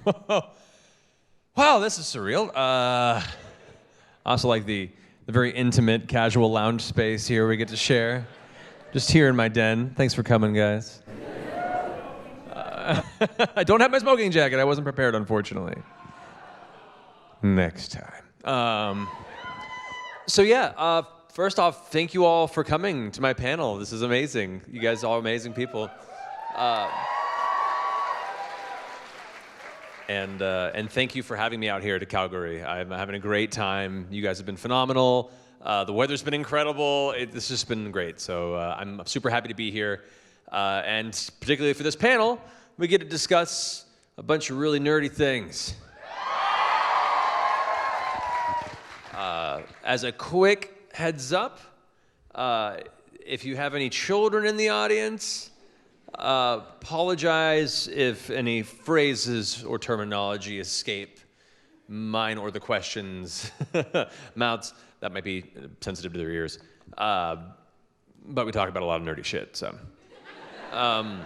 Wow, this is surreal. Also like the very intimate, casual lounge space here we get to share. Just here in my den. Thanks for coming, guys. I don't have my smoking jacket. I wasn't prepared, unfortunately. Next time. First off, thank you all for coming to my panel. This is amazing. You guys are all amazing people. And thank you for having me out here to Calgary. I'm having a great time. You guys have been phenomenal. The weather's been incredible. It's just been great. So I'm super happy to be here. And particularly for this panel, we get to discuss a bunch of really nerdy things. As a quick heads up, if you have any children in the audience, apologize if any phrases or terminology escape mine or the question's mouths. That might be sensitive to their ears. But we talk about a lot of nerdy shit, so. I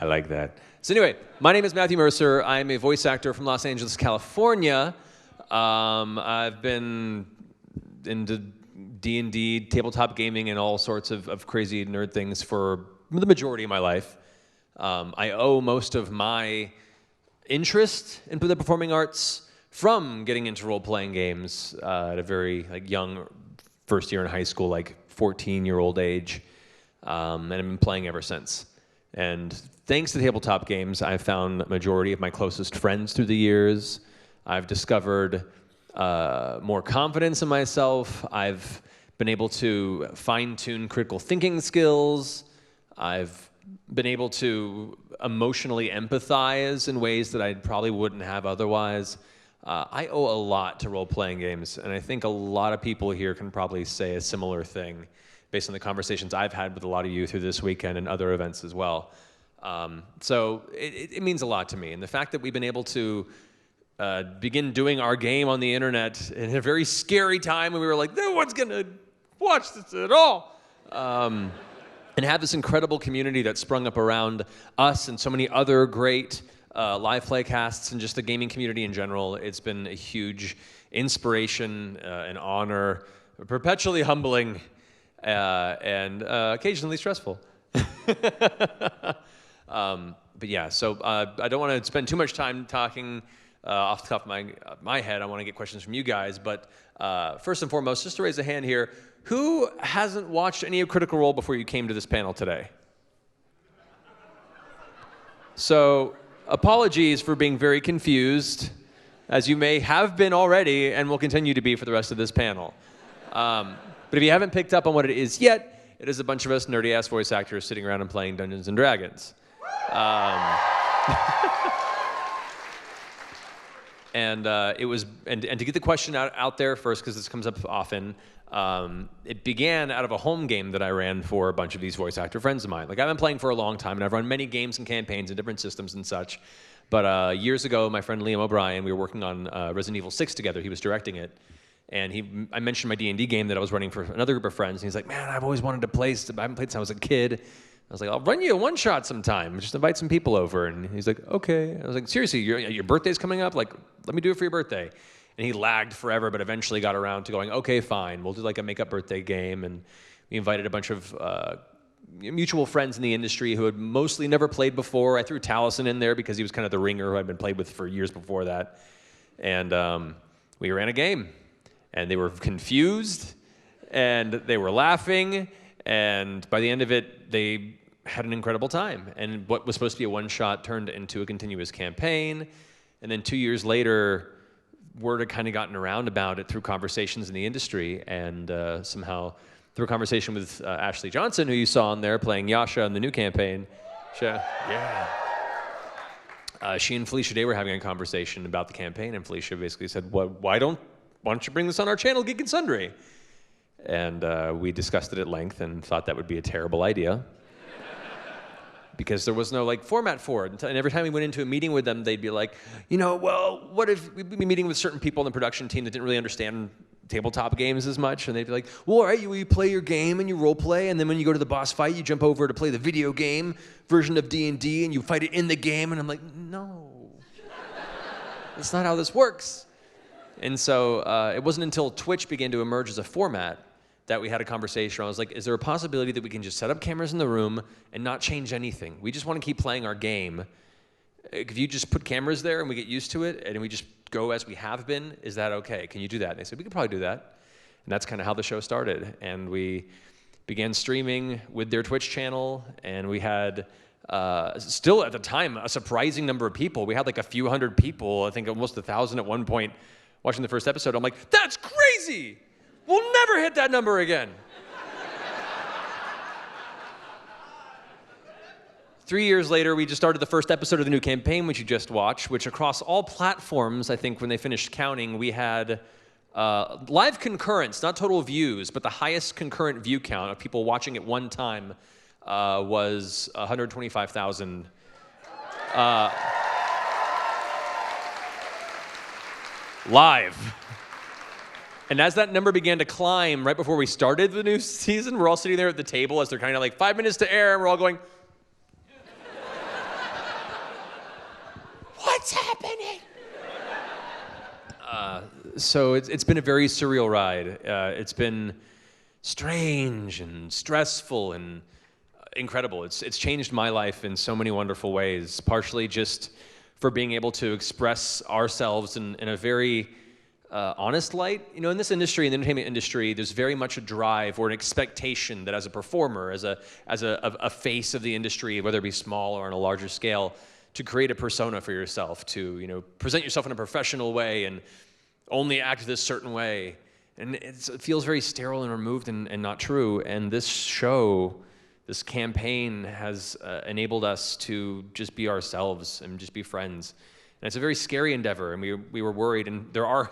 like that. So anyway, my name is Matthew Mercer. I'm a voice actor from Los Angeles, California. I've been into D&D, tabletop gaming, and all sorts of crazy nerd things for the majority of my life. I owe most of my interest in the performing arts from getting into role-playing games at a very young first year in high school, 14-year-old age, and I've been playing ever since. And thanks to tabletop games, I've found the majority of my closest friends through the years. I've discovered more confidence in myself. I've been able to fine-tune critical thinking skills. I've been able to emotionally empathize in ways that I probably wouldn't have otherwise. I owe a lot to role-playing games, and I think a lot of people here can probably say a similar thing based on the conversations I've had with a lot of you through this weekend and other events as well. So it means a lot to me. And the fact that we've been able to begin doing our game on the internet in a very scary time when we were like, no one's gonna watch this at all. And have this incredible community that sprung up around us and so many other great live play casts and just the gaming community in general. It's been a huge inspiration, an honor, perpetually humbling, and occasionally stressful. But yeah, so I don't want to spend too much time talking off the top of my head. I want to get questions from you guys, but first and foremost, just to raise a hand here, who hasn't watched any of Critical Role before you came to this panel today? So apologies for being very confused, as you may have been already and will continue to be for the rest of this panel. But if you haven't picked up on what it is yet, it is a bunch of us nerdy-ass voice actors sitting around and playing Dungeons & Dragons. And to get the question out there first, because this comes up often, it began out of a home game that I ran for a bunch of these voice actor friends of mine. I've been playing for a long time, and I've run many games and campaigns and different systems and such. But years ago, my friend Liam O'Brien, we were working on Resident Evil 6 together. He was directing it. And I mentioned my D&D game that I was running for another group of friends. And he's like, man, I've always wanted to play. I haven't played since I was a kid. I was like, I'll run you a one-shot sometime. Just invite some people over. And he's like, okay. I was like, seriously, your birthday's coming up? Let me do it for your birthday. And he lagged forever, but eventually got around to going, okay, fine. We'll do a make-up birthday game. And we invited a bunch of mutual friends in the industry who had mostly never played before. I threw Taliesin in there because he was kind of the ringer who I'd been played with for years before that. And we ran a game. And they were confused, and they were laughing, and by the end of it, they had an incredible time. And what was supposed to be a one-shot turned into a continuous campaign. And then 2 years later, word had kind of gotten around about it through conversations in the industry, and somehow through a conversation with Ashley Johnson, who you saw on there playing Yasha in the new campaign. She and Felicia Day were having a conversation about the campaign, and Felicia basically said, why don't you bring this on our channel, Geek and Sundry? And we discussed it at length and thought that would be a terrible idea because there was no format for it. And every time we went into a meeting with them, they'd be like, well, what if we'd be meeting with certain people on the production team that didn't really understand tabletop games as much, and they'd be like, well, all right, you play your game and you role play, and then when you go to the boss fight, you jump over to play the video game version of D&D, and you fight it in the game, and I'm like, no, that's not how this works. And so it wasn't until Twitch began to emerge as a format that we had a conversation. I was like, is there a possibility that we can just set up cameras in the room and not change anything? We just want to keep playing our game. If you just put cameras there and we get used to it and we just go as we have been, is that okay? Can you do that? And they said, we could probably do that. And that's kind of how the show started. And we began streaming with their Twitch channel, and we had still at the time a surprising number of people. We had like a few hundred people, I think almost 1,000 at one point, watching the first episode. I'm like, that's crazy! We'll never hit that number again. 3 years later, we just started the first episode of the new campaign, which you just watched, which across all platforms, I think when they finished counting, we had live concurrence, not total views, but the highest concurrent view count of people watching at one time was 125,000. Live. And as that number began to climb right before we started the new season, we're all sitting there at the table as they're kind of like 5 minutes to air, and we're all going, what's happening? So it's been a very surreal ride. It's been strange and stressful and incredible. It's changed my life in so many wonderful ways, partially just for being able to express ourselves in a very honest light. You know, in this industry, in the entertainment industry, there's very much a drive or an expectation that as a performer, as a face of the industry, whether it be small or on a larger scale, to create a persona for yourself, to, you know, present yourself in a professional way and only act this certain way. And it feels very sterile and removed and not true. And this show, this campaign has enabled us to just be ourselves and just be friends. And it's a very scary endeavor, and we were worried. And there are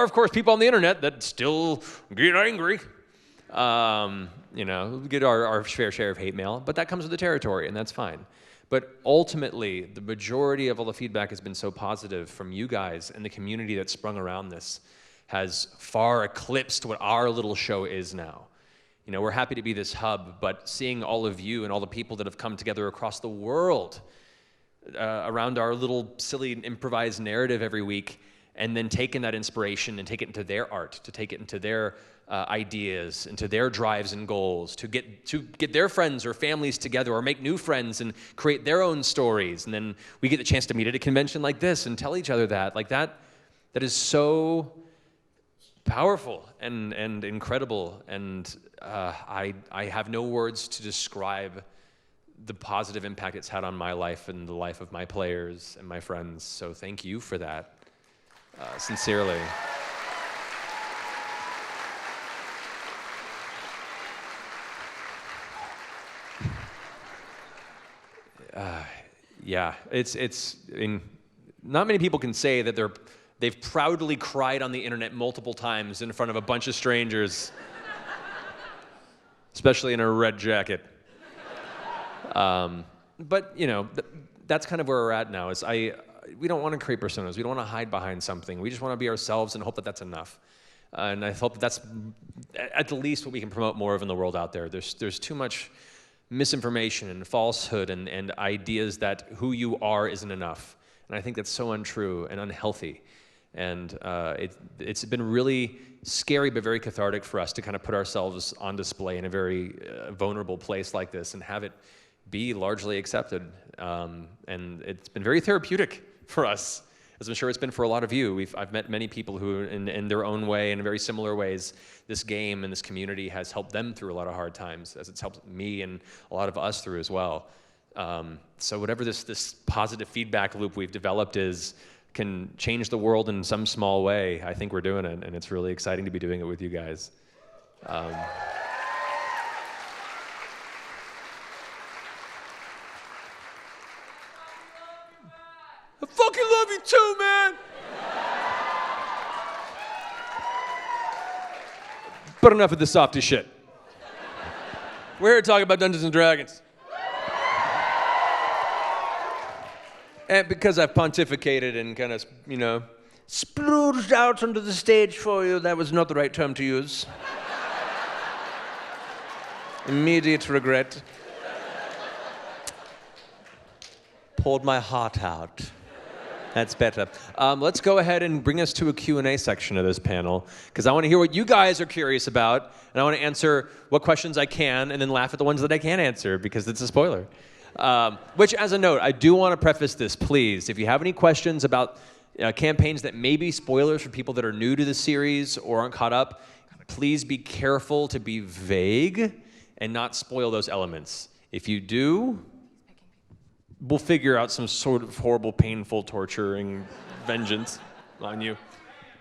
of course people on the internet that still get angry. You know, we get our fair share of hate mail, but that comes with the territory, and that's fine. But ultimately, the majority of all the feedback has been so positive from you guys, and the community that's sprung around this has far eclipsed what our little show is now. You know, we're happy to be this hub, but seeing all of you and all the people that have come together across the world around our little silly improvised narrative every week, and then taking that inspiration and take it into their art, to take it into their ideas, into their drives and goals, to get their friends or families together or make new friends and create their own stories. And then we get the chance to meet at a convention like this and tell each other that. Like that is so powerful and incredible. And I have no words to describe the positive impact it's had on my life and the life of my players and my friends. So thank you for that, sincerely. Yeah, not many people can say that they've proudly cried on the internet multiple times in front of a bunch of strangers, especially in a red jacket. But you know, that's kind of where we're at now. We don't want to create personas. We don't want to hide behind something. We just want to be ourselves and hope that that's enough. And I hope that that's at the least what we can promote more of in the world out there. There's too much misinformation and falsehood and ideas that who you are isn't enough. And I think that's so untrue and unhealthy. And it's been really scary but very cathartic for us to kind of put ourselves on display in a very vulnerable place like this and have it be largely accepted. And it's been very therapeutic for us, as I'm sure it's been for a lot of you. I've met many people who, in their own way, in very similar ways, this game and this community has helped them through a lot of hard times, as it's helped me and a lot of us through as well. So whatever this positive feedback loop we've developed can change the world in some small way, I think we're doing it, and it's really exciting to be doing it with you guys. I fucking love you too, man! But enough of the softy shit. We're here to talk about Dungeons & Dragons. And because I've pontificated and kind of, splooged out onto the stage for you. That was not the right term to use. Immediate regret. Poured my heart out. That's better. Let's go ahead and bring us to a Q&A section of this panel, because I want to hear what you guys are curious about, and I want to answer what questions I can, and then laugh at the ones that I can't answer, because it's a spoiler. Which, as a note, I do want to preface this, please. If you have any questions about campaigns that may be spoilers for people that are new to the series or aren't caught up, please be careful to be vague and not spoil those elements. If you do, we'll figure out some sort of horrible, painful, torturing vengeance on you.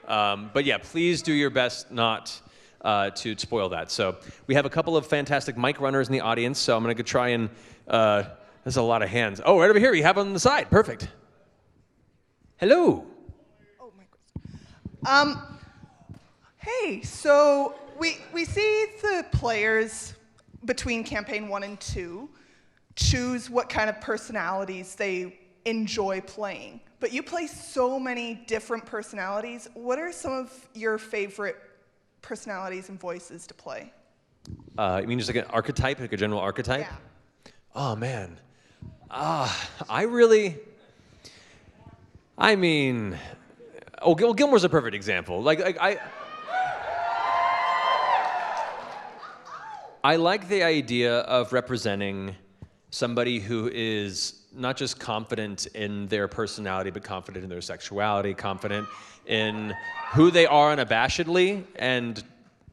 But yeah, please do your best not to spoil that. So we have a couple of fantastic mic runners in the audience, so I'm going to try and... there's a lot of hands. Oh, right over here, we have on the side. Perfect. Hello. Oh, my goodness. Hey, so we see the players between campaign 1 and 2 choose what kind of personalities they enjoy playing. But you play so many different personalities. What are some of your favorite personalities and voices to play? You mean just like an archetype, like a general archetype? Yeah. Oh, man. Gilmore's a perfect example. I like the idea of representing somebody who is not just confident in their personality, but confident in their sexuality, confident in who they are unabashedly, and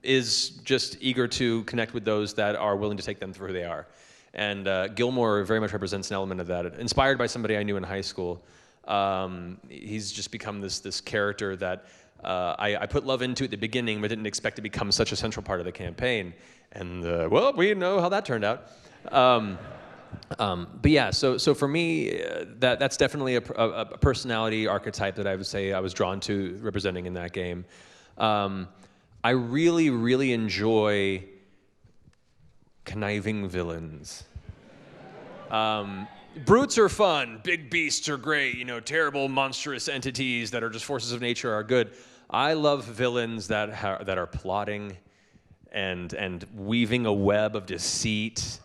is just eager to connect with those that are willing to take them through who they are. And Gilmore very much represents an element of that. Inspired by somebody I knew in high school, he's just become this character that I put love into at the beginning, but didn't expect to become such a central part of the campaign. And well, we know how that turned out. But yeah, so for me, that's definitely a personality archetype that I would say I was drawn to representing in that game. I really, really enjoy conniving villains. Brutes are fun. Big beasts are great. Terrible, monstrous entities that are just forces of nature are good. I love villains that are plotting and weaving a web of deceit.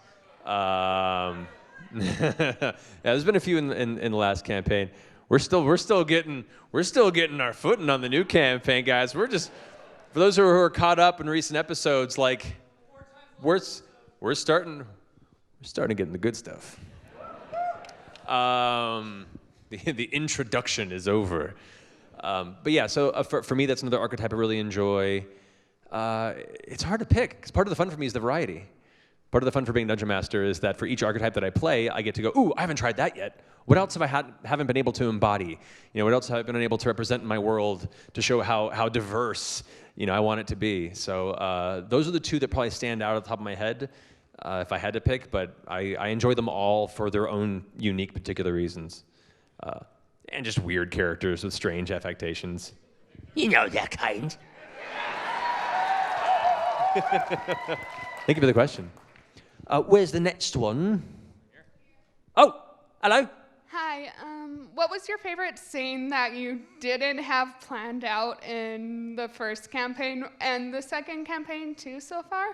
Yeah, there's been a few in the last campaign. We're still getting our footing on the new campaign, guys. For those who are caught up in recent episodes, we're starting to get in the good stuff. The introduction is over. But yeah, so for me, that's another archetype I really enjoy. It's hard to pick, because part of the fun for me is the variety. Part of the fun for being Dungeon Master is that for each archetype that I play, I get to go, ooh, I haven't tried that yet. What else have I haven't been able to embody? What else have I been able to represent in my world to show how diverse I want it to be? So those are the two that probably stand out at the top of my head if I had to pick, but I enjoy them all for their own unique particular reasons. And just weird characters with strange affectations. You know that kind. Thank you for the question. Where's the next one? Oh, hello. Hi, what was your favorite scene that you didn't have planned out in the first campaign and the second campaign too so far?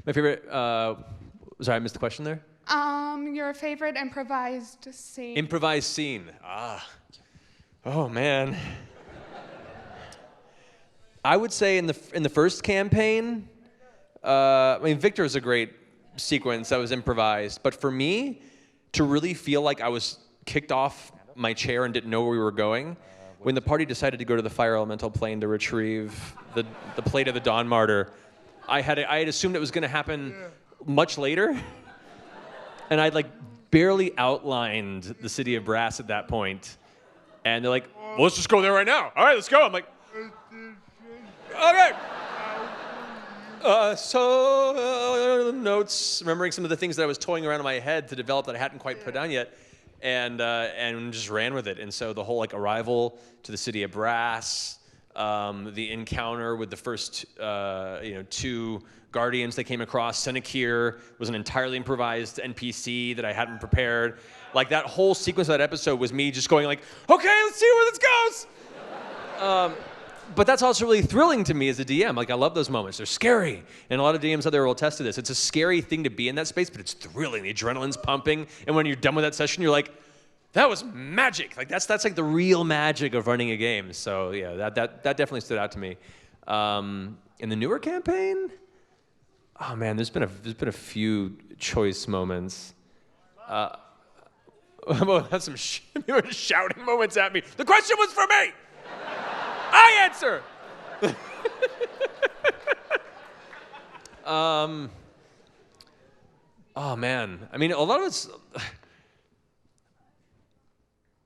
My favorite, sorry, I missed the question there? Your favorite improvised scene. Improvised scene, oh man. I would say in the first campaign, Victor is a great sequence that was improvised, but for me, to really feel like I was kicked off my chair and didn't know where we were going, when the party decided to go to the fire elemental plane to retrieve the plate of the Dawn Martyr, I had assumed it was going to happen much later, and I'd barely outlined the City of Brass at that point, and they're like, well, let's just go there right now. All right, let's go. I'm like, okay. Notes, remembering some of the things that I was toying around in my head to develop that I hadn't quite put down yet, and just ran with it. And so the whole arrival to the City of Brass, the encounter with the first two Guardians they came across, Senekir was an entirely improvised NPC that I hadn't prepared. That whole sequence of that episode was me just going okay, let's see where this goes. But that's also really thrilling to me as a DM. Like, I love those moments. They're scary. And a lot of DMs out there will attest to this. It's a scary thing to be in that space, but it's thrilling. The adrenaline's pumping. And when you're done with that session, you're like, that was magic. Like, that's like the real magic of running a game. So, yeah, that definitely stood out to me. In the newer campaign, oh, man, there's been a few choice moments. Well, that's some you were shouting moments at me. The question was for me. I answer. Oh man, I mean, a lot of it's.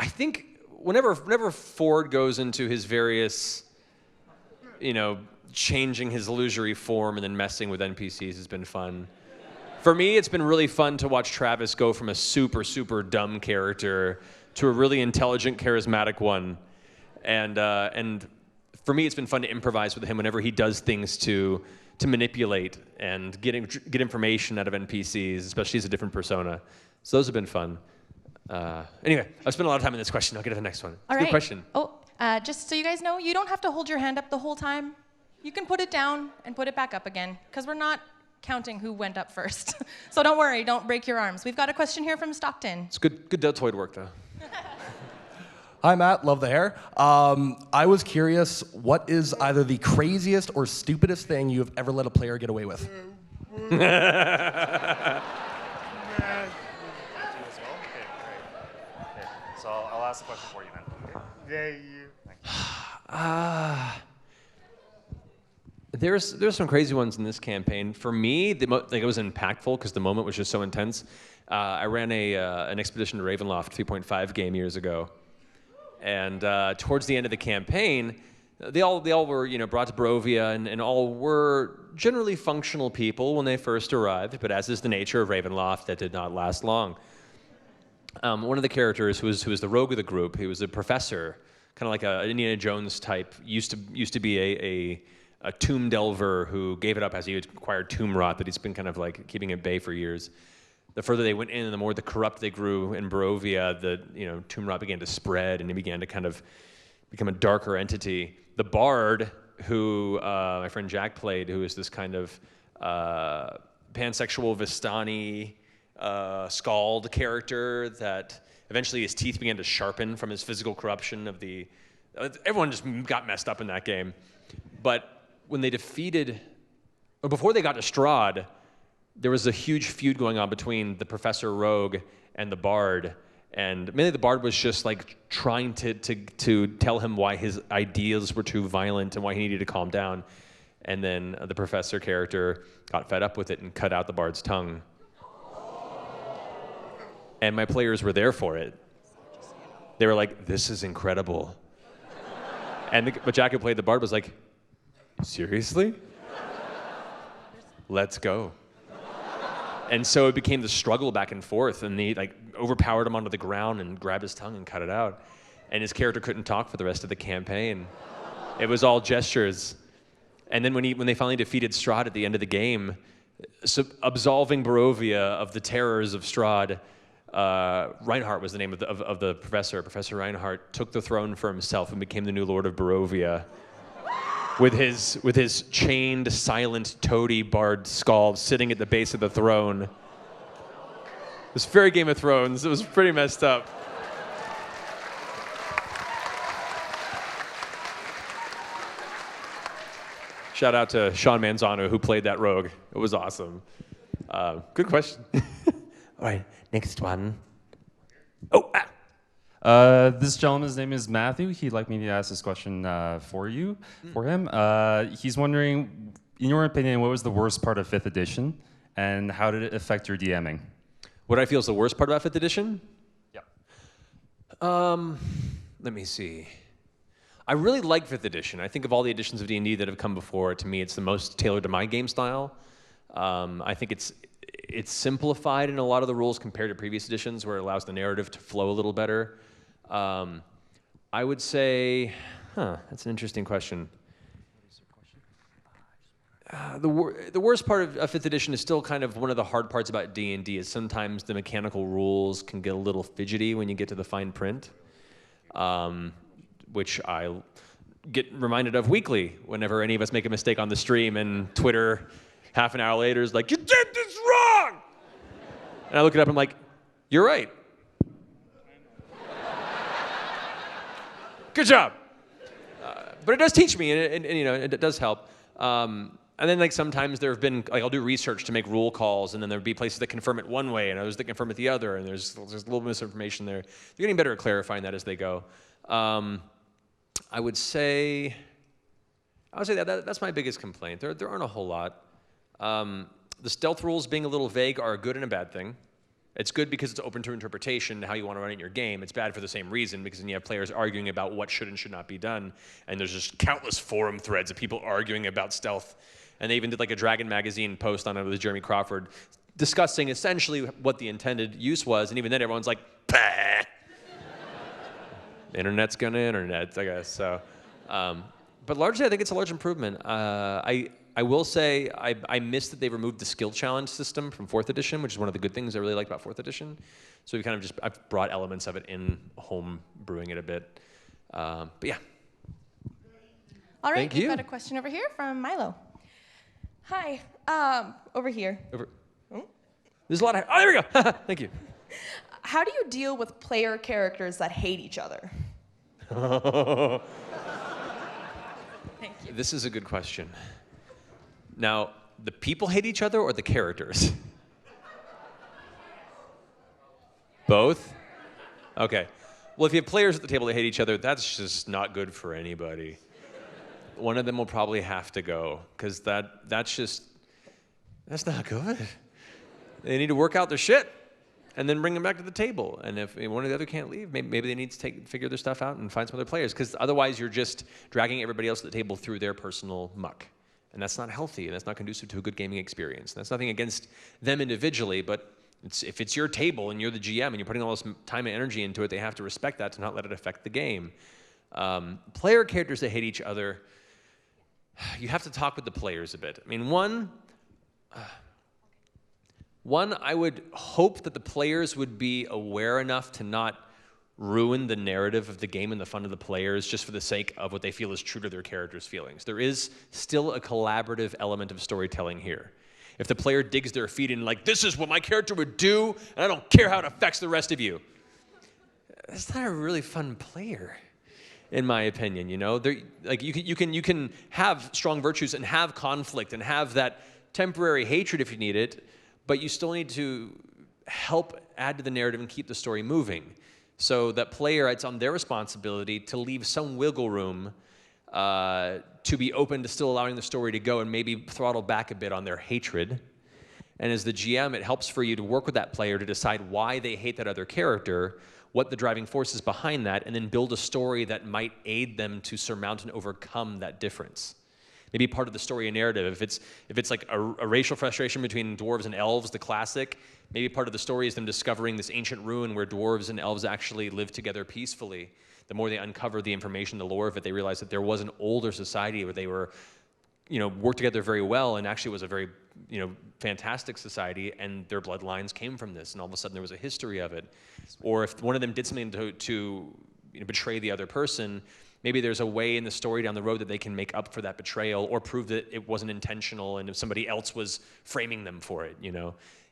I think whenever Ford goes into his various, changing his illusory form and then messing with NPCs has been fun. For me, it's been really fun to watch Travis go from a super, super dumb character to a really intelligent, charismatic one. And for me, it's been fun to improvise with him whenever he does things to manipulate and get information out of NPCs, especially as a different persona. So those have been fun. Anyway, I've spent a lot of time on this question. I'll get to the next one. All It's a right. good question. Oh, just so you guys know, you don't have to hold your hand up the whole time. You can put it down and put it back up again, because we're not counting who went up first. So don't worry, don't break your arms. We've got a question here from Stockton. It's good deltoid work, though. Hi, Matt. Love the hair. I was curious, what is either the craziest or stupidest thing you have ever let a player get away with? So I'll ask the question for you then. Yeah, you. There's some crazy ones in this campaign. For me, it was impactful because the moment was just so intense. I ran an Expedition to Ravenloft 3.5 game years ago, and towards the end of the campaign, they all were brought to Barovia and all were generally functional people when they first arrived. But as is the nature of Ravenloft, that did not last long. One of the characters who was the rogue of the group, he was a professor, kind of like an Indiana Jones type. Used to be a tomb delver who gave it up as he acquired tomb rot that he's been kind of like keeping at bay for years. The further they went in, the more the corrupt they grew in Barovia, the tomb rot began to spread and he began to kind of become a darker entity. The bard, who my friend Jack played, who is this kind of pansexual Vistani scald character that eventually his teeth began to sharpen from his physical corruption of the. Everyone just got messed up in that game, but when they defeated, or before they got to Strahd, there was a huge feud going on between the Professor Rogue and the Bard. And mainly the Bard was just like trying to tell him why his ideas were too violent and why he needed to calm down. And then the Professor character got fed up with it and cut out the Bard's tongue. And my players were there for it. They were like, this is incredible. But Jack, who played the Bard, was like, seriously? Let's go. And so it became the struggle back and forth, and they overpowered him onto the ground and grabbed his tongue and cut it out. And his character couldn't talk for the rest of the campaign. It was all gestures. And then when they finally defeated Strahd at the end of the game, absolving Barovia of the terrors of Strahd, Reinhardt was the name of the professor. Professor Reinhardt took the throne for himself and became the new Lord of Barovia. With his chained, silent, toady bard Skald sitting at the base of the throne. It was very Game of Thrones. It was pretty messed up. Shout out to Sean Manzano, who played that rogue. It was awesome. Good question. All right, next one. This gentleman's name is Matthew. He'd like me to ask this question for him. He's wondering, in your opinion, what was the worst part of 5th edition, and how did it affect your DMing? What I feel is the worst part about 5th edition? Yep. Let me see. I really like 5th edition. I think of all the editions of D&D that have come before, to me, it's the most tailored to my game style. I think it's simplified in a lot of the rules compared to previous editions, where it allows the narrative to flow a little better. I would say, that's an interesting question. The worst part of 5th edition is still kind of one of the hard parts about D&D, is sometimes the mechanical rules can get a little fidgety when you get to the fine print, which I get reminded of weekly whenever any of us make a mistake on the stream, and Twitter half an hour later is like, you did this wrong! And I look it up and I'm like, you're right. Good job. But it does teach me, and you know, it does help. And then like sometimes there have been, like I'll do research to make rule calls, and then there'll be places that confirm it one way and others that confirm it the other, and there's a little misinformation there. They're getting better at clarifying that as they go. I would say that's my biggest complaint. There aren't a whole lot. The stealth rules being a little vague are a good and a bad thing. It's good because it's open to interpretation how you want to run it in your game. It's bad for the same reason, because then you have players arguing about what should and should not be done. And there's just countless forum threads of people arguing about stealth. And they even did like a Dragon Magazine post on it with Jeremy Crawford discussing essentially what the intended use was. And even then everyone's like, bah. The internet's gonna internet, I guess. So, but largely I think it's a large improvement. I will say I miss that they removed the skill challenge system from 4th edition, which is one of the good things I really like about 4th edition. So we kind of I've brought elements of it in, home brewing it a bit. But yeah. All right, Thank we've you. got a question over here from Milo. Hi, over here. There's a lot of, oh, there we go. Thank you. How do you deal with player characters that hate each other? Thank you. This is a good question. Now, the people hate each other or the characters? Both? Okay. Well, if you have players at the table that hate each other, that's just not good for anybody. One of them will probably have to go, because that's not good. They need to work out their shit and then bring them back to the table. And if one or the other can't leave, maybe they need to figure their stuff out and find some other players, because otherwise you're just dragging everybody else at the table through their personal muck. And that's not healthy, and that's not conducive to a good gaming experience. And that's nothing against them individually, but if it's your table and you're the GM and you're putting all this time and energy into it, they have to respect that to not let it affect the game. Player characters that hate each other, you have to talk with the players a bit. I mean, one, I would hope that the players would be aware enough to not ruin the narrative of the game and the fun of the players just for the sake of what they feel is true to their characters' feelings. There is still a collaborative element of storytelling here. If the player digs their feet in like, this is what my character would do, and I don't care how it affects the rest of you, that's not a really fun player, in my opinion. You know, like you can have strong virtues and have conflict and have that temporary hatred if you need it, but you still need to help add to the narrative and keep the story moving. So that player, it's on their responsibility to leave some wiggle room to be open to still allowing the story to go and maybe throttle back a bit on their hatred. And as the GM, it helps for you to work with that player to decide why they hate that other character, what the driving force is behind that, and then build a story that might aid them to surmount and overcome that difference. Maybe part of the story and narrative, if it's like a racial frustration between dwarves and elves, the classic, maybe part of the story is them discovering this ancient ruin where dwarves and elves actually live together peacefully. The more they uncover the information, the lore of it, they realize that there was an older society where they were, worked together very well, and actually was a very, fantastic society, and their bloodlines came from this, and all of a sudden there was a history of it. Or if one of them did something to betray the other person, maybe there's a way in the story down the road that they can make up for that betrayal or prove that it wasn't intentional and if somebody else was framing them for it,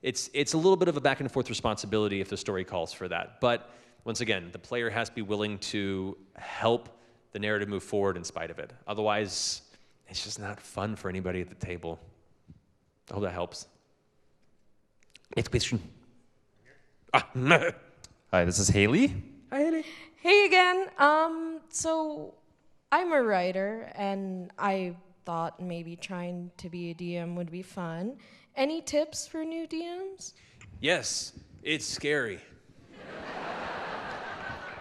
It's a little bit of a back and forth responsibility if the story calls for that. But once again, the player has to be willing to help the narrative move forward in spite of it. Otherwise, it's just not fun for anybody at the table. I hope that helps. Next question. Hi, this is Haley. Hi, Haley. Hey again. So I'm a writer, and I thought maybe trying to be a DM would be fun. Any tips for new DMs? Yes, it's scary.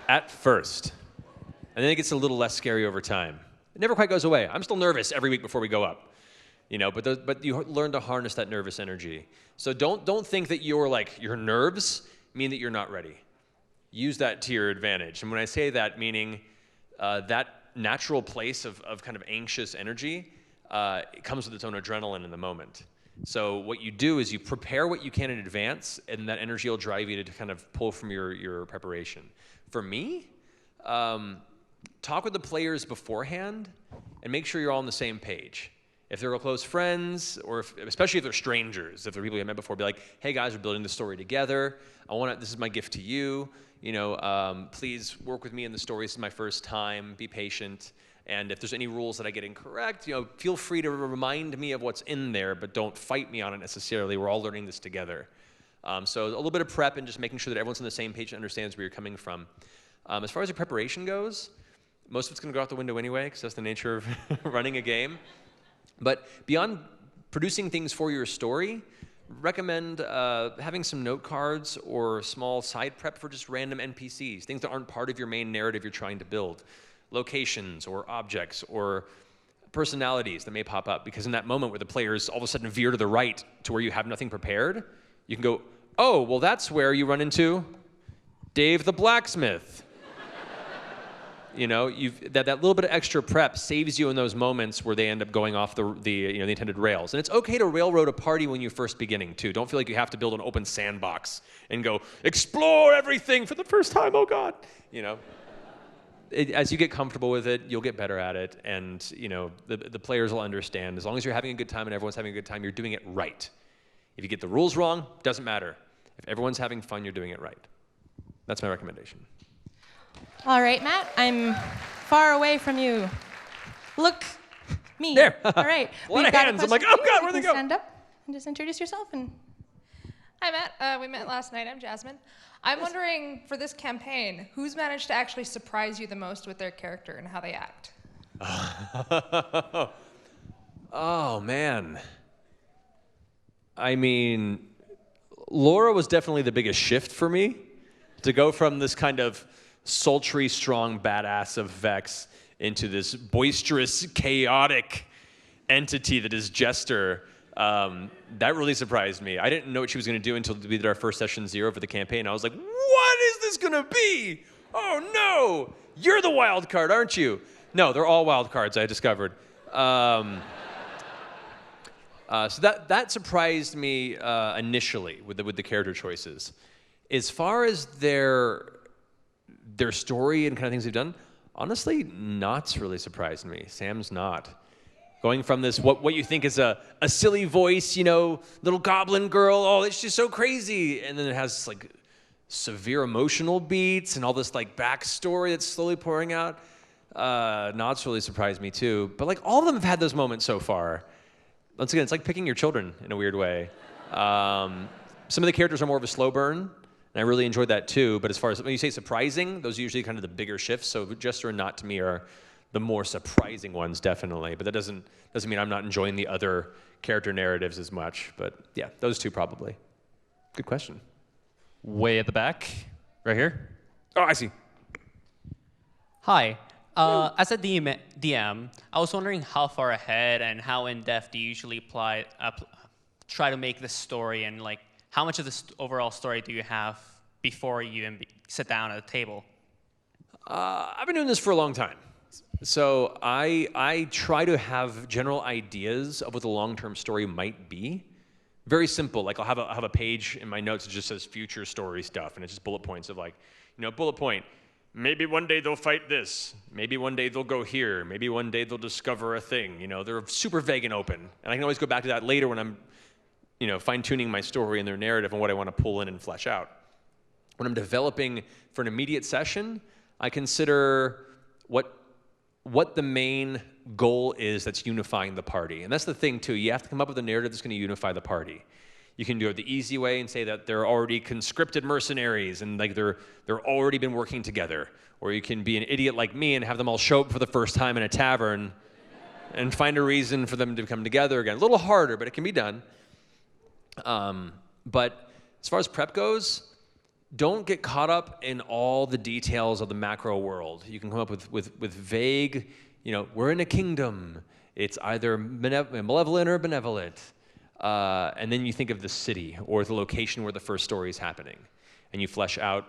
At first. And then it gets a little less scary over time. It never quite goes away. I'm still nervous every week before we go up. But you learn to harness that nervous energy. So don't think that your nerves mean that you're not ready. Use that to your advantage. And when I say that, meaning that natural place of kind of anxious energy, it comes with its own adrenaline in the moment. So what you do is you prepare what you can in advance, and that energy will drive you to kind of pull from your preparation. For me, talk with the players beforehand and make sure you're all on the same page. If they're close friends, or especially if they're strangers, if they're people you met before, be like, hey guys, we're building the story together. This is my gift to you. Please work with me in the story. This is my first time. Be patient. And if there's any rules that I get incorrect, feel free to remind me of what's in there, but don't fight me on it necessarily. We're all learning this together. So a little bit of prep and just making sure that everyone's on the same page and understands where you're coming from. As far as your preparation goes, most of it's going to go out the window anyway, because that's the nature of running a game. But beyond producing things for your story, recommend having some note cards or small side prep for just random NPCs, things that aren't part of your main narrative you're trying to build. Locations or objects or personalities that may pop up, because in that moment where the players all of a sudden veer to the right to where you have nothing prepared, you can go, oh, well, that's where you run into Dave the blacksmith. That little bit of extra prep saves you in those moments where they end up going off the intended rails. And it's okay to railroad a party when you're first beginning too. Don't feel like you have to build an open sandbox and go explore everything for the first time. Oh God, as you get comfortable with it, you'll get better at it, and the players will understand. As long as you're having a good time and everyone's having a good time, you're doing it right. If you get the rules wrong, doesn't matter. If everyone's having fun, you're doing it right. That's my recommendation. All right, Matt, I'm far away from you. Look, me. There. All right. A lot of hands. I'm like, oh God, where'd they go? Stand up and just introduce yourself. Hi, Matt. We met last night. I'm Jasmine. I'm wondering, for this campaign, who's managed to actually surprise you the most with their character and how they act? Oh, man. I mean, Laura was definitely the biggest shift for me. To go from this kind of sultry, strong badass of Vex into this boisterous, chaotic entity that is Jester, that really surprised me. I didn't know what she was going to do until we did our first session 0 for the campaign. I was like, what is this going to be? Oh no, you're the wild card, aren't you? No, they're all wild cards, I discovered. So that surprised me initially with the character choices. As far as their story and kind of things they've done, honestly, Not's really surprised me. Sam's not. Going from this, what you think is a silly voice, little goblin girl, oh, it's just so crazy. And then it has like severe emotional beats and all this like backstory that's slowly pouring out. Not's really surprised me too. But like all of them have had those moments so far. Once again, it's like picking your children in a weird way. Some of the characters are more of a slow burn. And I really enjoyed that too. But as far as when you say surprising, those are usually kind of the bigger shifts. So Jester and Not to me are the more surprising ones, definitely. But that doesn't mean I'm not enjoying the other character narratives as much. But yeah, those two probably. Good question. Way at the back, right here. Oh, I see. Hi. As a DM, I was wondering how far ahead and how in-depth do you usually try to make the story, and like how much of the overall story do you have before you even sit down at the table? I've been doing this for a long time. So I try to have general ideas of what the long-term story might be. Very simple. Like I'll have a page in my notes that just says future story stuff, and it's just bullet points of like, bullet point. Maybe one day they'll fight this. Maybe one day they'll go here. Maybe one day they'll discover a thing. They're super vague and open, and I can always go back to that later when I'm fine-tuning my story and their narrative and what I want to pull in and flesh out. When I'm developing for an immediate session, I consider what the main goal is that's unifying the party. And that's the thing, too. You have to come up with a narrative that's going to unify the party. You can do it the easy way and say that they're already conscripted mercenaries and like they're already been working together. Or you can be an idiot like me and have them all show up for the first time in a tavern and find a reason for them to come together again. A little harder, but it can be done. But as far as prep goes, don't get caught up in all the details of the macro world. You can come up with vague, we're in a kingdom. It's either malevolent or benevolent. And then you think of the city or the location where the first story is happening. And you flesh out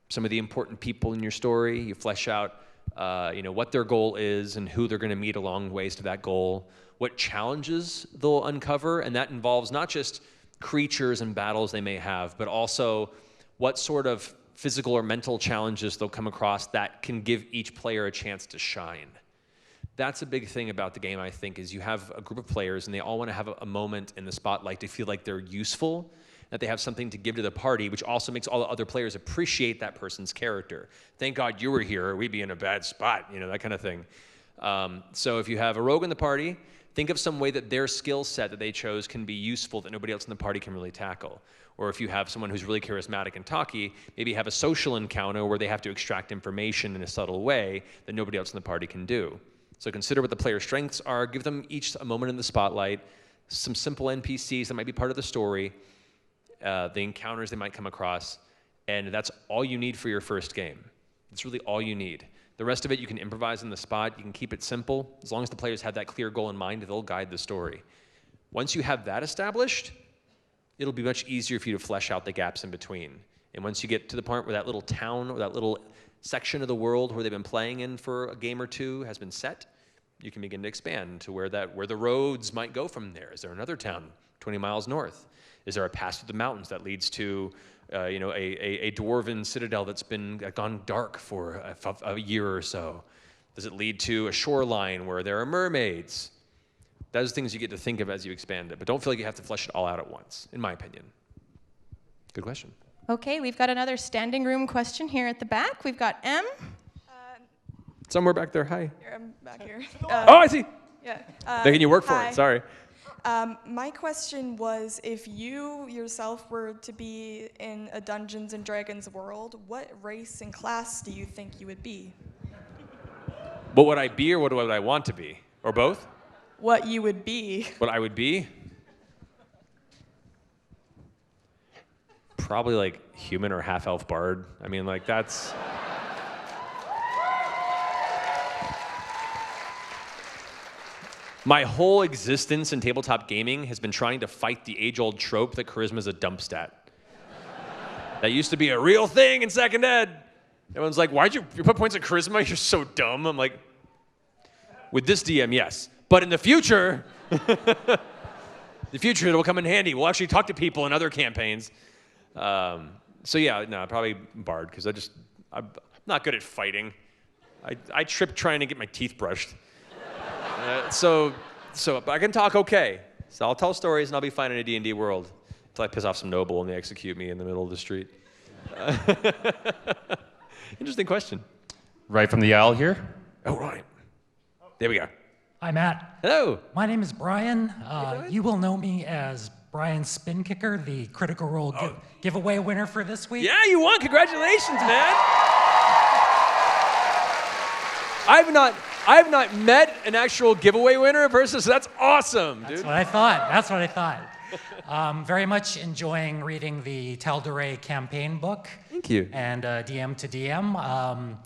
some of the important people in your story. You flesh out, what their goal is and who they're going to meet along the ways to that goal. What challenges they'll uncover. And that involves not just creatures and battles they may have, but also what sort of physical or mental challenges they'll come across that can give each player a chance to shine. That's a big thing about the game, I think, is you have a group of players and they all want to have a moment in the spotlight to feel like they're useful, that they have something to give to the party, which also makes all the other players appreciate that person's character. Thank God you were here, or we'd be in a bad spot, you know, that kind of thing. So if you have a rogue in the party, think of some way that their skill set that they chose can be useful that nobody else in the party can really tackle. Or if you have someone who's really charismatic and talky, maybe have a social encounter where they have to extract information in a subtle way that nobody else in the party can do. So consider what the player's strengths are, give them each a moment in the spotlight, some simple NPCs that might be part of the story, the encounters they might come across, and that's all you need for your first game. That's really all you need. The rest of it you can improvise on the spot, you can keep it simple. As long as the players have that clear goal in mind, they'll guide the story. Once you have that established, it'll be much easier for you to flesh out the gaps in between. And once you get to the point where that little town or that little section of the world where they've been playing in for a game or two has been set, you can begin to expand to where the roads might go from there. Is there another town 20 miles north? Is there a pass through the mountains that leads to a dwarven citadel that's been gone dark for a year or so? Does it lead to a shoreline where there are mermaids? Those are things you get to think of as you expand it, but don't feel like you have to flesh it all out at once, in my opinion. Good question. Okay, we've got another standing room question here at the back. We've got M. Somewhere back there, hi. Here, I'm back here. Oh, I see. Yeah. Thinking you work for hi. it, sorry. My question was, if you yourself were to be in a Dungeons and Dragons world, what race and class do you think you would be? What would I be or what would I want to be? Or both? What you would be. What I would be? Probably like human or half-elf bard. I mean, like that's... My whole existence in tabletop gaming has been trying to fight the age-old trope that charisma is a dump stat. That used to be a real thing in second ed. Everyone's like, why'd you put points at charisma? You're so dumb. I'm like, with this DM, yes. But in the future, it'll come in handy. We'll actually talk to people in other campaigns. So yeah, no, probably bard, because I'm not good at fighting. I trip trying to get my teeth brushed. So I can talk okay. So I'll tell stories and I'll be fine in a D&D world until I piss off some noble and they execute me in the middle of the street. Interesting question. Right from the aisle here. Oh, right. There we go. Hi, Matt. Hello. My name is Brian. You will know me as Brian Spin Kicker, the Critical Role giveaway winner for this week. Yeah, you won. Congratulations, man. I've not met an actual giveaway winner in person, so that's awesome, dude. That's what I thought. Very much enjoying reading the Tal'Dorei campaign book. Thank you. And DM to DM.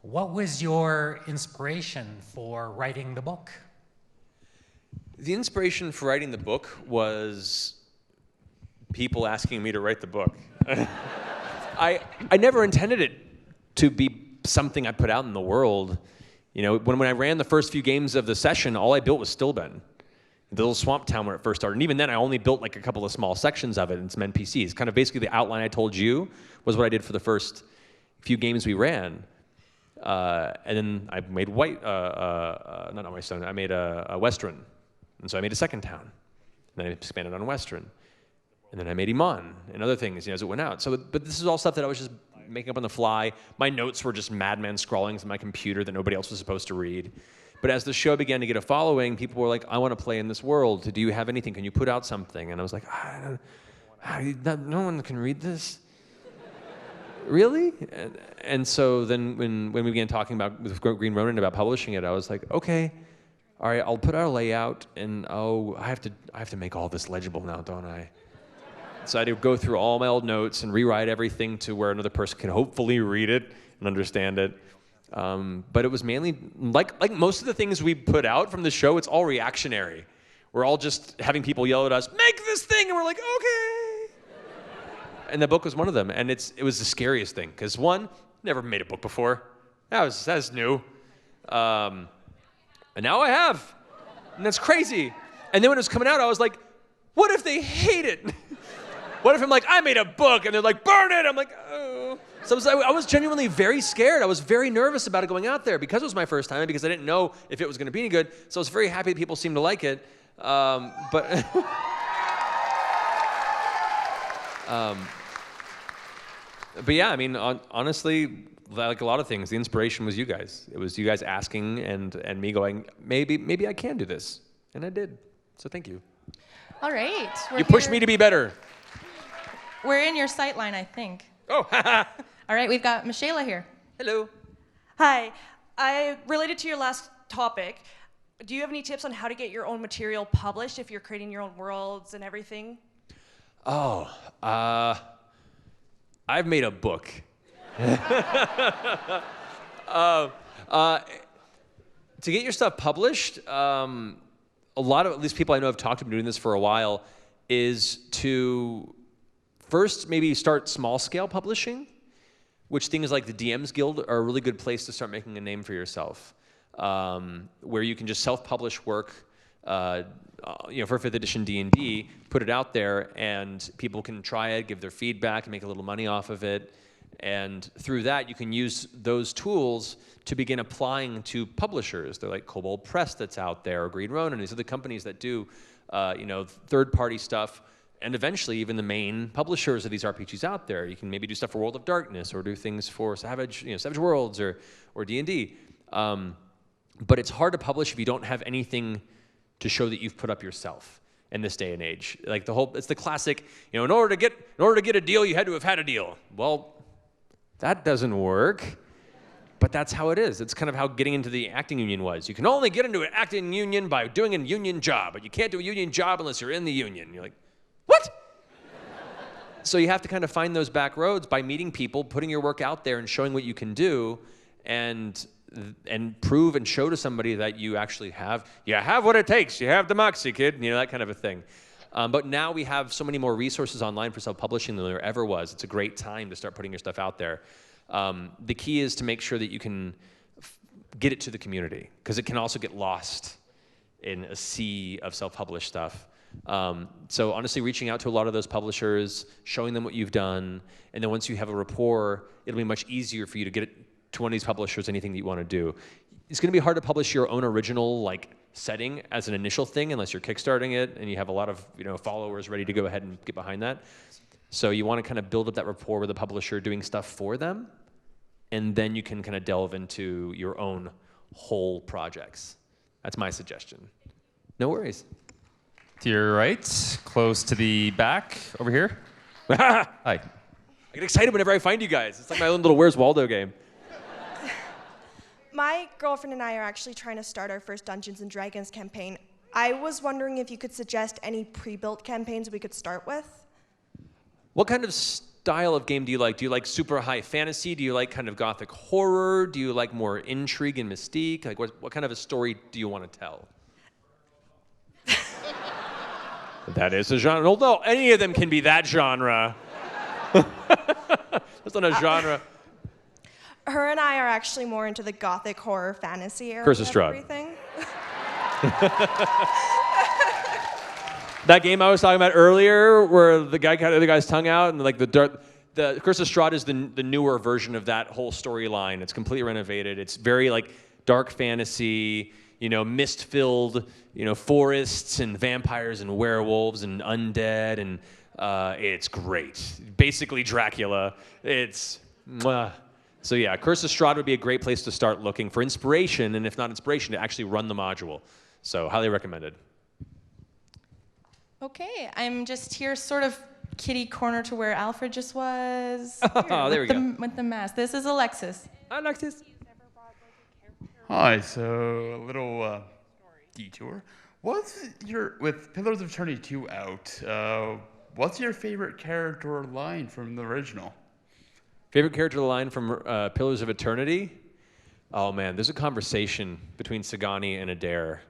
What was your inspiration for writing the book? The inspiration for writing the book was people asking me to write the book. I never intended it to be something I put out in the world. You know, when I ran the first few games of the session, all I built was Stillben, the little swamp town where it first started. And even then, I only built like a couple of small sections of it and some NPCs. Kind of basically the outline I told you was what I did for the first few games we ran. And then I made not Whitestone, I made a Western. And so I made a second town. And then I expanded on Western. And then I made Iman and other things, as it went out. So, but this is all stuff that I was just making up on the fly. My notes were just madman scrawlings on my computer that nobody else was supposed to read. But as the show began to get a following, people were like, I want to play in this world. Do you have anything? Can you put out something? And I was like, no one can read this. Really? And so then when we began talking with Green Ronin about publishing it, I was like, okay, all right, I'll put out a layout, and I have to make all this legible now, don't I? So I had to go through all my old notes and rewrite everything to where another person can hopefully read it and understand it. But it was mainly, like most of the things we put out from the show, it's all reactionary. We're all just having people yell at us, make this thing, and we're like, okay. And the book was one of them, and it was the scariest thing, because one, never made a book before. That was new. And now I have, and that's crazy. And then when it was coming out, I was like, what if they hate it? What if I'm like, I made a book, and they're like, burn it? I'm like, oh. So I was genuinely very scared. I was very nervous about it going out there because it was my first time and because I didn't know if it was going to be any good. So I was very happy that people seemed to like it. But yeah, I mean, honestly, like a lot of things, the inspiration was you guys. It was you guys asking and me going, maybe I can do this. And I did. So thank you. All right. You pushed me to be better. We're in your sight line, I think. Oh, All right, we've got Michaela here. Hello. Hi. Related to your last topic, do you have any tips on how to get your own material published if you're creating your own worlds and everything? Oh, I've made a book. To get your stuff published, a lot of, at least people I know have talked about doing this for a while, is to first maybe start small scale publishing, which things like the DMs Guild are a really good place to start making a name for yourself, where you can just self-publish work, for 5th edition D&D, put it out there, and people can try it, give their feedback, and make a little money off of it. And through that, you can use those tools to begin applying to publishers. They're like Kobold Press that's out there, or Green Ronin. These are the companies that do, third-party stuff, and eventually even the main publishers of these RPGs out there. You can maybe do stuff for World of Darkness, or do things for Savage Worlds, or D&D. But it's hard to publish if you don't have anything to show that you've put up yourself in this day and age. Like it's the classic, in order to get a deal, you had to have had a deal. Well, that doesn't work, but that's how it is. It's kind of how getting into the acting union was. You can only get into an acting union by doing a union job, but you can't do a union job unless you're in the union. You're like, what? So you have to kind of find those back roads by meeting people, putting your work out there and showing what you can do, and prove and show to somebody that you actually have what it takes. You have the moxie, kid. That kind of a thing. But now we have so many more resources online for self-publishing than there ever was. It's a great time to start putting your stuff out there. The key is to make sure that you can get it to the community, because it can also get lost in a sea of self-published stuff. So honestly, reaching out to a lot of those publishers, showing them what you've done, and then once you have a rapport, it'll be much easier for you to get it to one of these publishers, anything that you want to do. It's going to be hard to publish your own original setting as an initial thing unless you're kickstarting it and you have a lot of followers ready to go ahead and get behind that. So you want to kind of build up that rapport with the publisher doing stuff for them, and then you can kind of delve into your own whole projects. That's my suggestion. No worries. To your right, close to the back, over here. Hi. I get excited whenever I find you guys. It's like my own little Where's Waldo game. My girlfriend and I are actually trying to start our first Dungeons & Dragons campaign. I was wondering if you could suggest any pre-built campaigns we could start with? What kind of style of game do you like? Do you like super high fantasy? Do you like kind of gothic horror? Do you like more intrigue and mystique? Like what kind of a story do you want to tell? That is a genre. Well, no, any of them can be that genre. That's not a genre. Her and I are actually more into the gothic horror fantasy area Curse of of Strahd. everything. That game I was talking about earlier, where the guy cut the other guy's tongue out, and the Curse of Strahd is the newer version of that whole storyline. It's completely renovated. It's very dark fantasy, mist-filled, forests and vampires and werewolves and undead, and it's great. Basically Dracula. It's mwah. So yeah, Curse of Strahd would be a great place to start looking for inspiration, and if not inspiration, to actually run the module. So highly recommended. Okay, I'm just here sort of kitty corner to where Alfred just was. Oh, there we go. With the mask. This is Alexis. Hi, Alexis. Hi, so a little detour. With Pillars of Eternity 2 out, what's your favorite character or line from the original? Favorite character line from Pillars of Eternity? Oh man, there's a conversation between Sagani and Adair.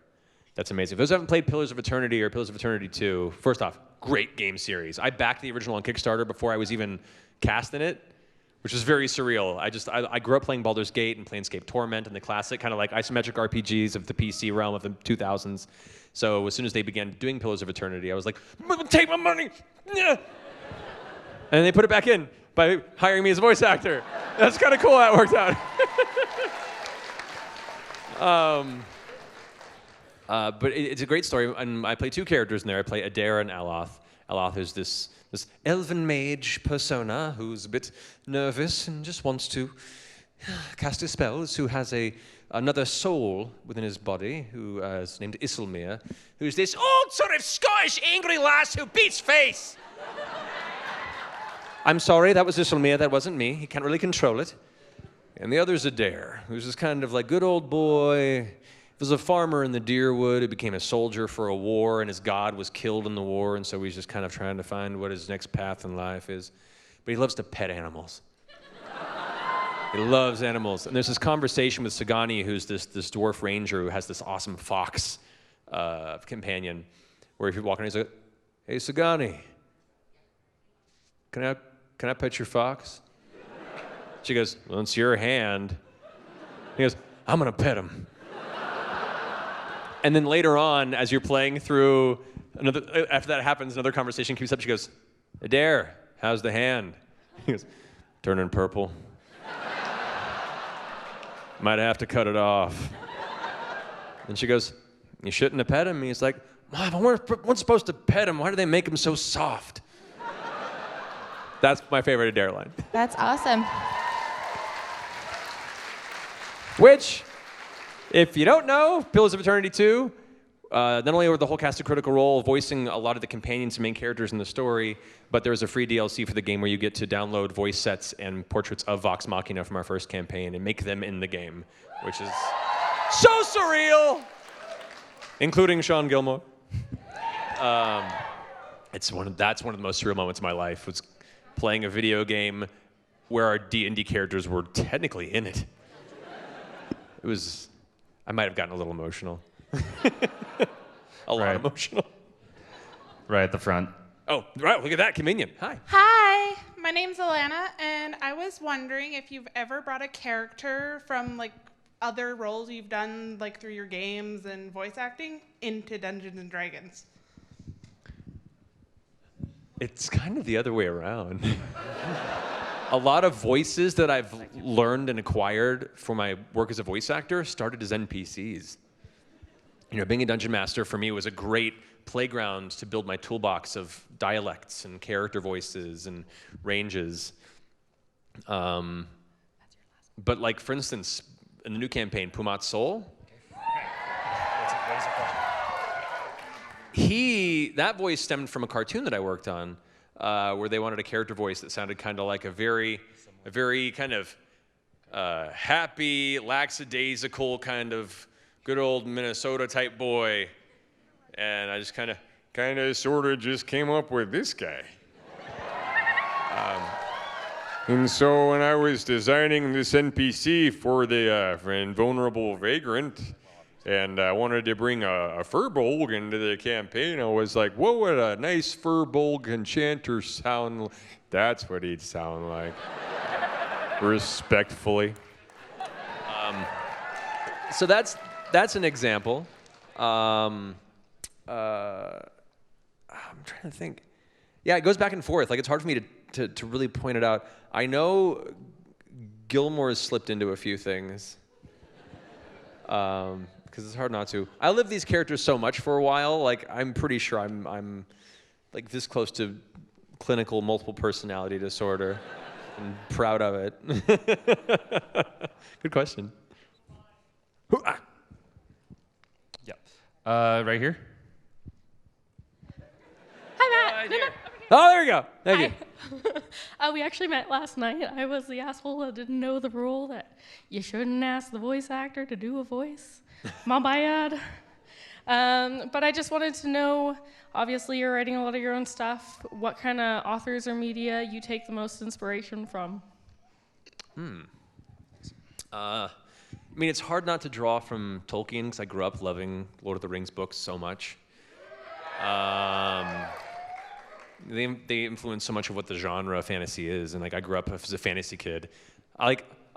That's amazing. If those who haven't played Pillars of Eternity or Pillars of Eternity 2, first off, great game series. I backed the original on Kickstarter before I was even cast in it, which was very surreal. I grew up playing Baldur's Gate and Planescape Torment and the classic kind of isometric RPGs of the PC realm of the 2000s. So as soon as they began doing Pillars of Eternity, I was like, take my money! Yeah. And they put it back in by hiring me as a voice actor. That's kind of cool how it worked out. But it's a great story, and I play two characters in there. I play Adair and Aloth. Aloth is this elven mage persona who's a bit nervous and just wants to cast his spells, who has another soul within his body, who is named Isilmir, who's this old sort of Scottish angry lass who beats face. I'm sorry, that was Isilmir, that wasn't me. He can't really control it. And the other's Adair, who's this kind of like good old boy. He was a farmer in the Deerwood who became a soldier for a war, and his god was killed in the war, and so he's just kind of trying to find what his next path in life is. But he loves to pet animals. He loves animals. And there's this conversation with Sagani, who's this dwarf ranger who has this awesome fox companion, where if you walk in, he's like, "Hey, Sagani, can I pet your fox?" She goes, "Well, it's your hand." He goes, "I'm gonna pet him." And then later on, as you're playing through, after that happens, another conversation keeps up. She goes, "Adair, how's the hand?" He goes, "Turning purple. Might have to cut it off." And she goes, "You shouldn't have pet him." And he's like, "Mom, I wasn't supposed to pet him. Why do they make him so soft?" That's my favorite Adair line. That's awesome. Which, if you don't know, Pillars of Eternity 2, not only were the whole cast of Critical Role voicing a lot of the companions and main characters in the story, but there was a free DLC for the game where you get to download voice sets and portraits of Vox Machina from our first campaign and make them in the game, which is so surreal, including Sean Gilmore. That's one of the most surreal moments of my life, was playing a video game where our D&D characters were technically in it. I might have gotten a little emotional. A lot emotional. Right at the front. Oh, right, look at that, convenient. Hi. Hi, my name's Alana, and I was wondering if you've ever brought a character from like other roles you've done like through your games and voice acting into Dungeons and Dragons. It's kind of the other way around. A lot of voices that I've learned and acquired for my work as a voice actor started as NPCs. You know, being a dungeon master for me was a great playground to build my toolbox of dialects and character voices and ranges. But like, for instance, in the new campaign, Pumat's Soul, that voice stemmed from a cartoon that I worked on, where they wanted a character voice that sounded kind of like a very kind of happy, lackadaisical kind of good old Minnesota type boy. And I just kind of sort of just came up with this guy. And so when I was designing this NPC for the invulnerable vagrant, and I wanted to bring a furbolg into the campaign, I was like, what would a nice furbolg enchanter sound like? That's what he'd sound like. Respectfully. So that's an example. I'm trying to think. Yeah, it goes back and forth. Like, it's hard for me to really point it out. I know Gilmore has slipped into a few things. Because it's hard not to. I lived these characters so much for a while. Like, I'm pretty sure I'm like this close to clinical multiple personality disorder. I'm proud of it. Good question. Yeah. Right here. Hi, Matt. Oh, there we go. Thank you. We actually met last night. I was the asshole that didn't know the rule that you shouldn't ask the voice actor to do a voice. My bad. But I just wanted to know, obviously you're writing a lot of your own stuff, what kind of authors or media you take the most inspiration from? I mean, it's hard not to draw from Tolkien, because I grew up loving Lord of the Rings books so much. They influence so much of what the genre of fantasy is, and like, I grew up as a fantasy kid. I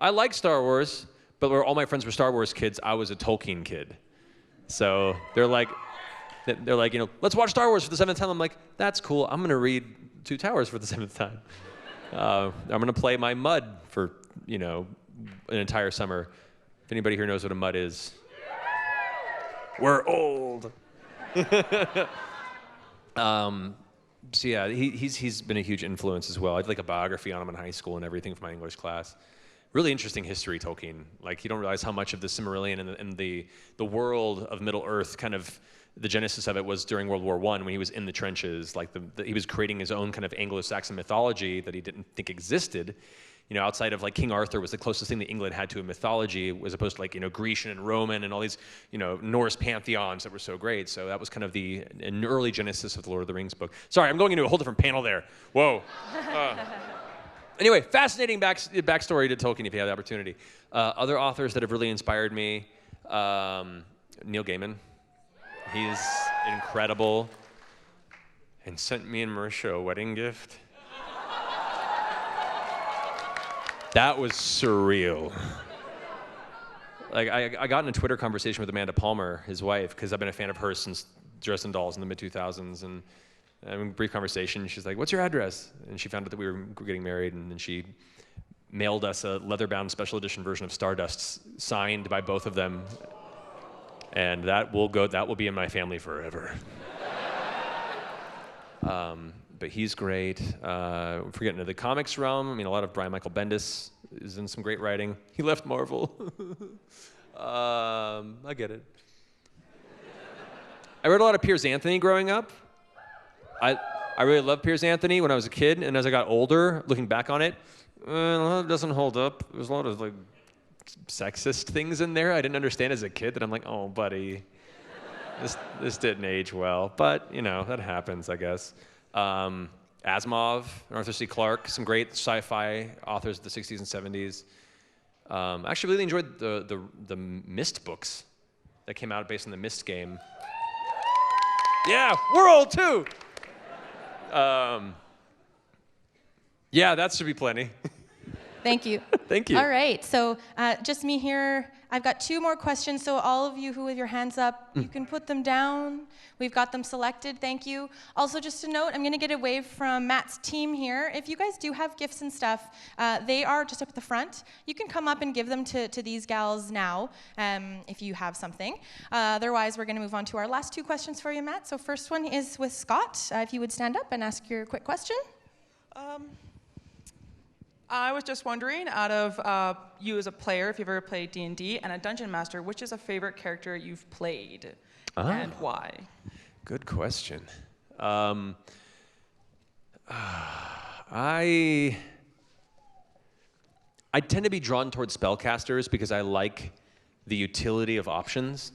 like Star Wars, but where all my friends were Star Wars kids, I was a Tolkien kid. So they're like, you know, let's watch Star Wars for the 7th time. I'm like, that's cool. I'm gonna read Two Towers for the 7th time. I'm gonna play my mud for, an entire summer. If anybody here knows what a mud is, we're old. So yeah, he's been a huge influence as well. I did like a biography on him in high school and everything for my English class. Really interesting history, Tolkien. Like, you don't realize how much of the Silmarillion and the world of Middle Earth, kind of the genesis of it was during World War I when he was in the trenches. Like, he was creating his own kind of Anglo-Saxon mythology that he didn't think existed. Outside of like King Arthur was the closest thing that England had to a mythology, as opposed to like, Grecian and Roman and all these, Norse pantheons that were so great. So that was kind of an early genesis of the Lord of the Rings book. Sorry, I'm going into a whole different panel there. Whoa. Anyway, fascinating backstory to Tolkien if you have the opportunity. Other authors that have really inspired me, Neil Gaiman. He's incredible and sent me and Mercer a wedding gift. That was surreal. Like, I got in a Twitter conversation with Amanda Palmer, his wife, because I've been a fan of hers since Dresden Dolls in the mid-2000s, and in a brief conversation, she's like, "What's your address?" And she found out that we were getting married, and then she mailed us a leather-bound special edition version of Stardust, signed by both of them, and that will be in my family forever. But he's great. If we're getting into the comics realm, a lot of Brian Michael Bendis is in some great writing. He left Marvel. I get it. I read a lot of Piers Anthony growing up. I really loved Piers Anthony when I was a kid, and as I got older, looking back on it, it doesn't hold up. There's a lot of like sexist things in there I didn't understand as a kid that I'm like, oh, buddy, this didn't age well. But, that happens, I guess. Asimov, Arthur C. Clarke, some great sci-fi authors of the 60s and 70s. I actually really enjoyed the Myst books that came out based on the Myst game. Yeah, we're old too! Yeah, that should be plenty. Thank you. Thank you. All right, so just me here. I've got 2 more questions, so all of you who have your hands up, you can put them down. We've got them selected, thank you. Also, just a note, I'm gonna get a wave from Matt's team here. If you guys do have gifts and stuff, they are just up at the front. You can come up and give them to these gals now, if you have something. Otherwise, we're gonna move on to our last 2 questions for you, Matt. So first one is with Scott. If you would stand up and ask your quick question. I was just wondering, out of you as a player, if you've ever played D&D, and a Dungeon Master, which is a favorite character you've played, and why? Good question. I tend to be drawn towards spellcasters because I like the utility of options.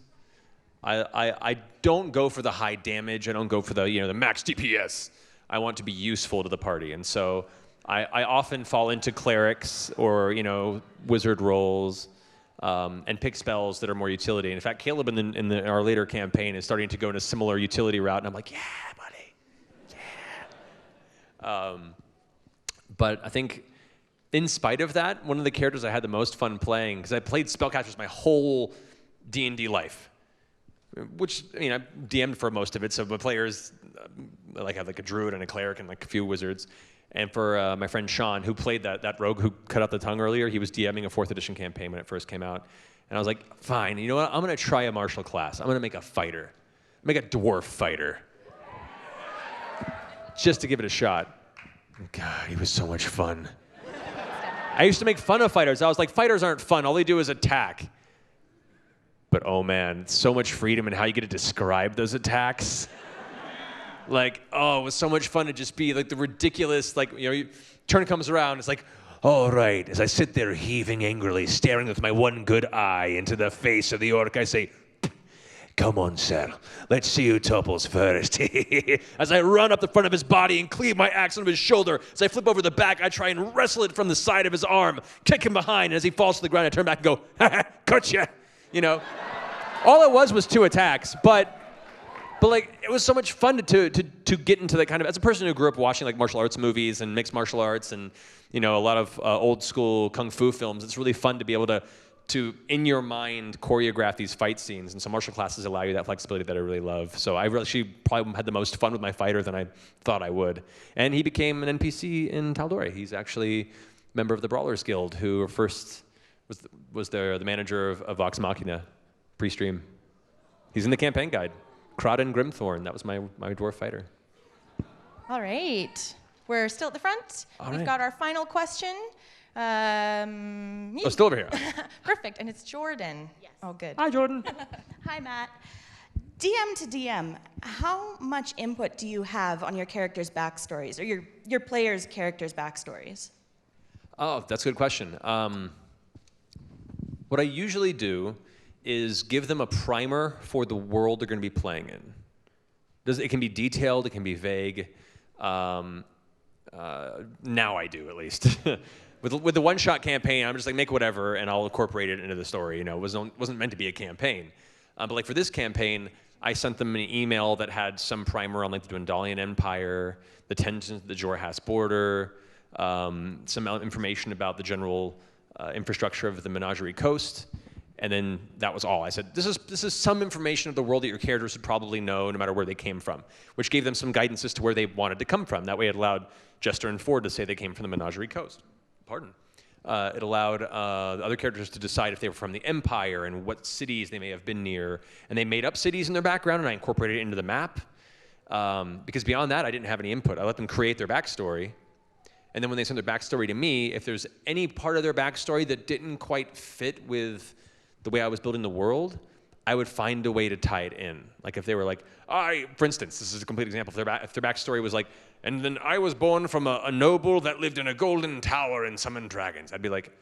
I don't go for the high damage. I don't go for the max DPS. I want to be useful to the party, and so I often fall into clerics or wizard roles and pick spells that are more utility. And in fact, Caleb in our later campaign is starting to go in a similar utility route, and I'm like, yeah, buddy, yeah. But I think, in spite of that, one of the characters I had the most fun playing, because I played spellcasters my whole D&D life, which I DM'd for most of it. So my players have a druid and a cleric and a few wizards. And for my friend Sean, who played that rogue who cut out the tongue earlier, he was DMing a 4th edition campaign when it first came out. And I was like, fine, you know what? I'm going to try a martial class. I'm going to make a fighter. Make a dwarf fighter. Just to give it a shot. God, he was so much fun. I used to make fun of fighters. I was like, fighters aren't fun. All they do is attack. But oh man, so much freedom in how you get to describe those attacks. It was so much fun to just be like the ridiculous, turn comes around, it's like, all right, as I sit there heaving angrily, staring with my one good eye into the face of the orc, I say, come on, sir, let's see who topples first. As I run up the front of his body and cleave my axe onto his shoulder, as I flip over the back, I try and wrestle it from the side of his arm, kick him behind, and as he falls to the ground, I turn back and go, ha ha, gotcha, All it was 2 attacks, but it was so much fun to get into that kind of, as a person who grew up watching martial arts movies and mixed martial arts and a lot of old school kung fu films, it's really fun to be able to to, in your mind, choreograph these fight scenes. And so martial classes allow you that flexibility that I really love. So I actually probably had the most fun with my fighter than I thought I would. And he became an NPC in Tal'Dorei. He's actually a member of the Brawlers Guild, who first was the manager of Vox Machina pre-stream. He's in the campaign guide. Crawdon Grimthorn, that was my dwarf fighter. All right. We're still at the front. All We've right. got our final question. Oh, still over here. Perfect. And it's Jordan. Yes. Oh, good. Hi, Jordan. Hi, Matt. DM to DM, how much input do you have on your characters' backstories, or your players' characters' backstories? Oh, that's a good question. What I usually do is give them a primer for the world they're going to be playing in. It can be detailed, it can be vague. Now I do, at least. With the one-shot campaign, I'm just like, make whatever, and I'll incorporate it into the story. You know, it wasn't meant to be a campaign. But like for this campaign, I sent them an email that had some primer on like the Dwendalian Empire, the tensions of the Jorhas border, some information about the general infrastructure of the Menagerie Coast, and then that was all. I said, this is some information of the world that your characters would probably know no matter where they came from, which gave them some guidance as to where they wanted to come from. That way it allowed Jester and Ford to say they came from the Menagerie Coast. Pardon. It allowed the other characters to decide if they were from the Empire and what cities they may have been near. And they made up cities in their background, and I incorporated it into the map. Because beyond that, I didn't have any input. I let them create their backstory. And then when they sent their backstory to me, if there's any part of their backstory that didn't quite fit with the way I was building the world, I would find a way to tie it in. Like if they were like, for instance, this is a complete example. If their backstory was like, and then I was born from a noble that lived in a golden tower and summoned dragons, I'd be like,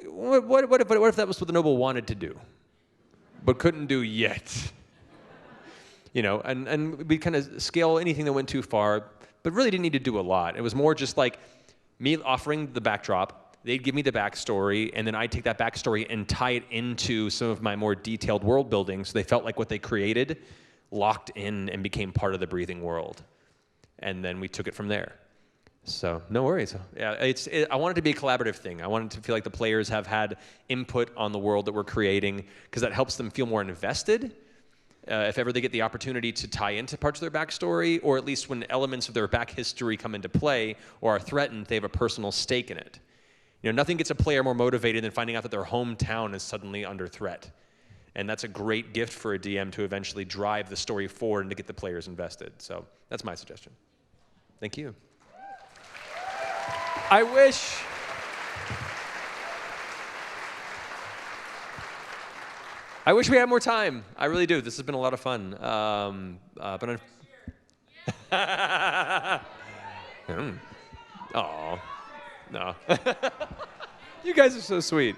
what if that was what the noble wanted to do, but couldn't do yet? You know, and we kind of scale anything that went too far, but really didn't need to do a lot. It was more just like me offering the backdrop. They'd give me the backstory, and then I'd take that backstory and tie it into some of my more detailed world building, so they felt like what they created locked in and became part of the breathing world. And then we took it from there. So no worries. Yeah, I want it to be a collaborative thing. I want it to feel like the players have had input on the world that we're creating, because that helps them feel more invested. If ever they get the opportunity to tie into parts of their backstory, or at least when elements of their back history come into play or are threatened, they have a personal stake in it. You know, nothing gets a player more motivated than finding out that their hometown is suddenly under threat. And that's a great gift for a DM to eventually drive the story forward and to get the players invested. So that's my suggestion. Thank you. I wish we had more time. I really do. This has been a lot of fun. But oh, no. You guys are so sweet.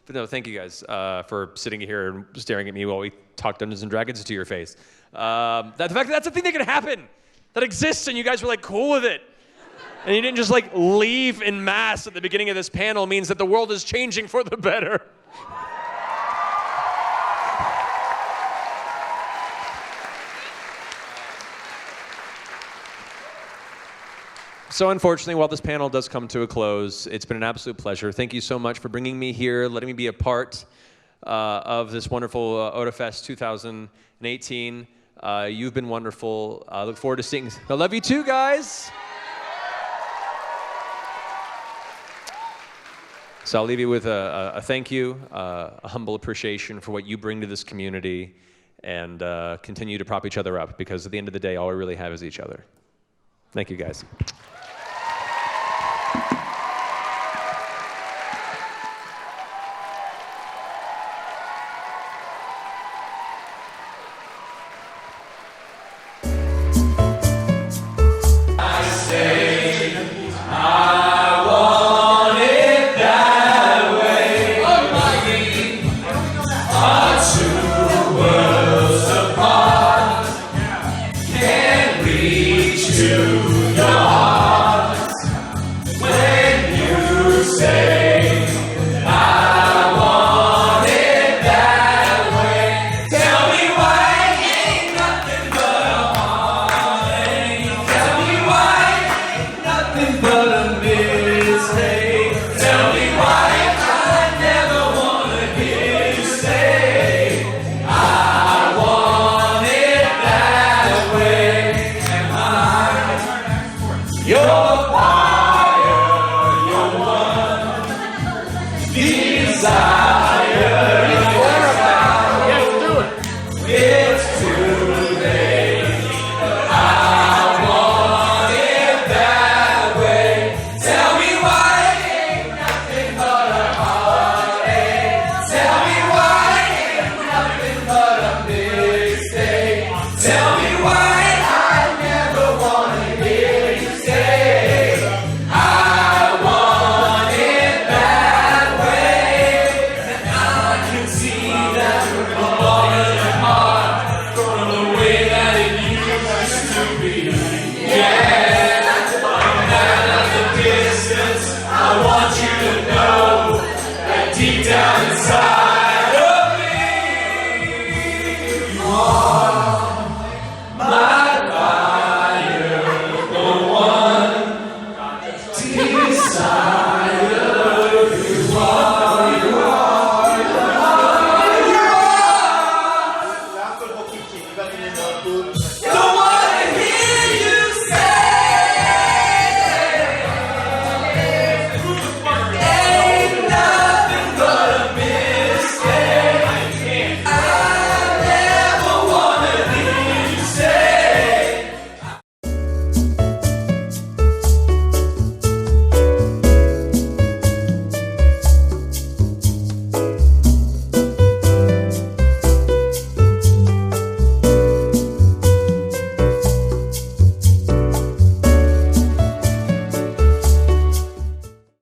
But no, thank you guys for sitting here and staring at me while we talk Dungeons and Dragons to your face. The fact that that's a thing that can happen, that exists, and you guys were like cool with it. And you didn't just like leave en masse at the beginning of this panel means that the world is changing for the better. So unfortunately, while this panel does come to a close, it's been an absolute pleasure. Thank you so much for bringing me here, letting me be a part of this wonderful Otafest 2018. You've been wonderful. I look forward to seeing. I love you too, guys. So I'll leave you with a thank you, a humble appreciation for what you bring to this community, and continue to prop each other up, because at the end of the day, all we really have is each other. Thank you, guys.